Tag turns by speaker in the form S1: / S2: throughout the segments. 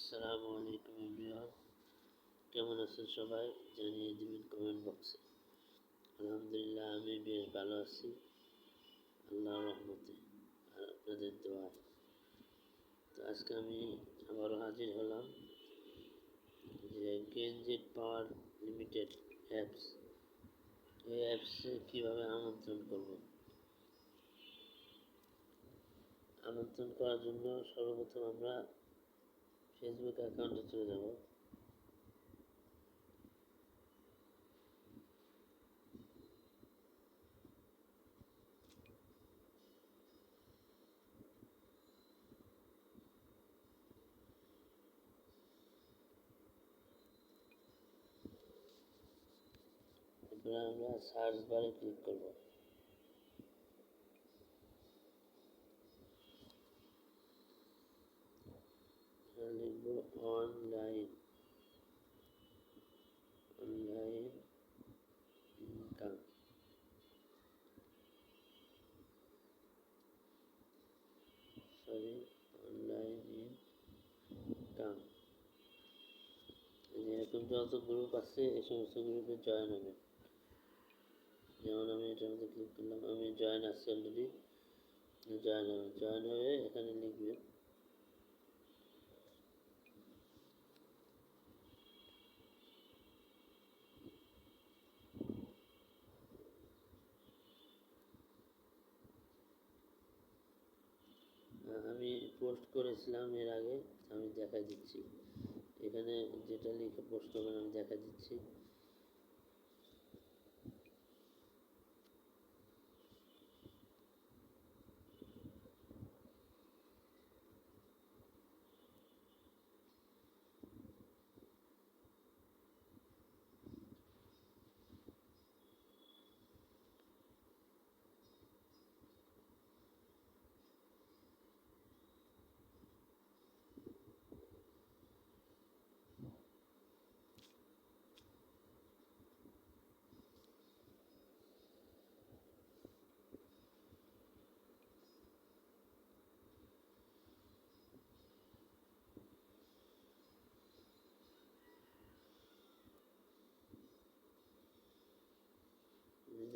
S1: আসসালামু আলাইকুম এভরিওয়ান, কেমন আছেন সবাই জানিয়ে দিবেন কমেন্ট বক্সে। আলহামদুলিল্লাহ আমি বেশ ভালো আছি আল্লাহর রহমতে আর আপনাদের দোয়ায়। তো আজকে আমি আবারও হাজির হলাম যে গেঞ্জিট পাওয়ার লিমিটেড অ্যাপস, এই অ্যাপসে কীভাবে আমন্ত্রণ করব। আমন্ত্রণ করার জন্য সর্বপ্রথম আমরা ফেসবুক অ্যাকাউন্টে চলে যাব। এরপরে আমরা সার্চ বারে ক্লিক করব। লিখব অনলাইন ইনকাম। Online income. এরকম যত গ্রুপ আছে এই সমস্ত গ্রুপে জয়েন হবে। যেমন আমি এটার মধ্যে ক্লিক করলাম, আমি জয়েন আছি অলরেডি। জয়েন হয়ে এখানে লিখবে আমি পোস্ট করেছিলাম এর আগে, আমি দেখা দিচ্ছি এখানে যেটা লিখে পোস্ট করবেন আমি দেখা দিচ্ছি।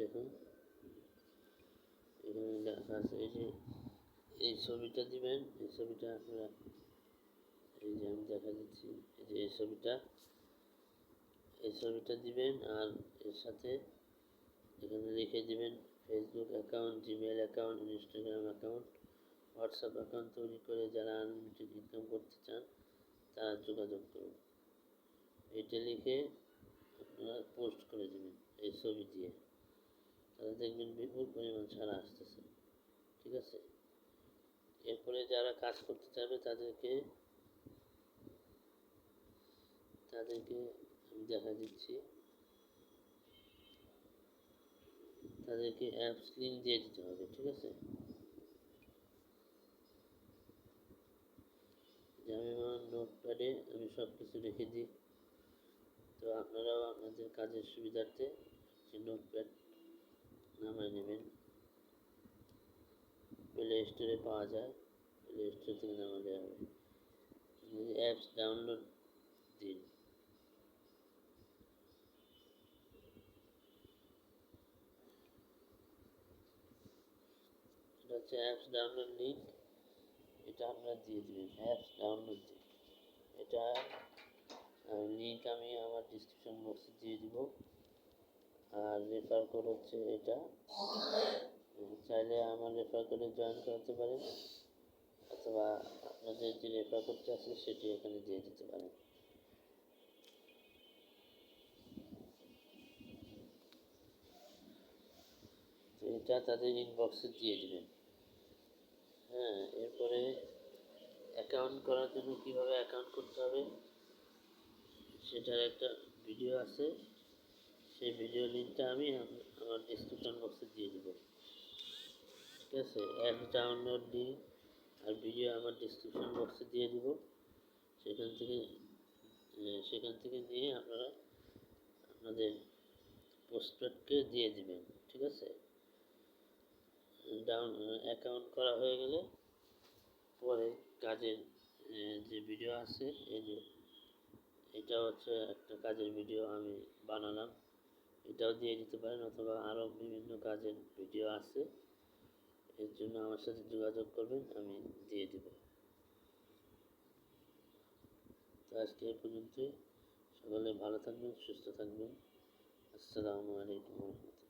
S1: দেখুন এখানে লেখা আছে, এই যে এই ছবিটা দিবেন, এই ছবিটা আপনারা এই যে আমি দেখা দিচ্ছি, এই যে এই ছবিটা দিবেন আর এর সাথে এখানে লিখে দিবেন Facebook account, Gmail account, Instagram account, WhatsApp account তৈরি করে যারা আনলিমিটেড ইনকাম করতে চান তারা যোগাযোগ করুন। এটা লিখে আপনারা পোস্ট করে দেবেন এই ছবি দিয়ে, তাহলে দেখবেন বিপুল পরিমাণ সাড়া আসতেছে। ঠিক আছে, এরপরে যারা কাজ করতে চাইবে তাদেরকে আমি দেখা দিচ্ছি, তাদেরকে অ্যাপস লিঙ্ক দিয়ে দিতে হবে। ঠিক আছে, যে আমি আমার নোটপ্যাডে আমি সব কিছু রেখে দিই, তো আপনারাও আপনাদের কাজের সুবিধার্থে একটি নোটপ্যাড নামায় নেবেন। প্লে স্টোরে পাওয়া যায়, প্লে স্টোর থেকে নামালে হবে। অ্যাপস ডাউনলোড দিন। এটা হচ্ছে অ্যাপস ডাউনলোড লিঙ্ক, এটা আপনারা দিয়ে দেবেন অ্যাপস ডাউনলোড দিন। এটা লিঙ্ক আমি আমার ডিসক্রিপশন বক্সে দিয়ে দিব। আর রেফার কোড হচ্ছে এটা, চাইলে আমার রেফার কোডে জয়েন করতে পারেন অথবা আপনাদের যে রেফার কোডটা আছে সেটি এখানে দিয়ে দিতে পারেন। তো এটা তাদের ইনবক্সে দিয়ে দেবেন। হ্যাঁ, এরপরে অ্যাকাউন্ট করার জন্য কীভাবে অ্যাকাউন্ট করতে হবে সেটার একটা ভিডিও আছে, সেই ভিডিও লিঙ্কটা আমি আমার ডিসক্রিপশন বক্সে দিয়ে দেব। ঠিক আছে, অ্যাপস ডাউনলোড লিঙ্ক আর ভিডিও আমার ডিসক্রিপশন বক্সে দিয়ে দেব। সেখান থেকে নিয়ে আপনারা আপনাদের পোস্টপ্যাডকে দিয়ে দিবেন। ঠিক আছে, অ্যাকাউন্ট করা হয়ে গেলে পরে কাজের যে ভিডিও আছে এই যে এটা হচ্ছে একটা কাজের ভিডিও আমি বানালাম, এটাও দিয়ে দিতে পারেন, অথবা আরও বিভিন্ন কাজের ভিডিও আছে, এর জন্য আমার সাথে যোগাযোগ করবেন, আমি দিয়ে দেব। তো আজকে এই পর্যন্তই, সকলে ভালো থাকবেন, সুস্থ থাকবেন। আসসালামু আলাইকুম রহমতুল্লাহ।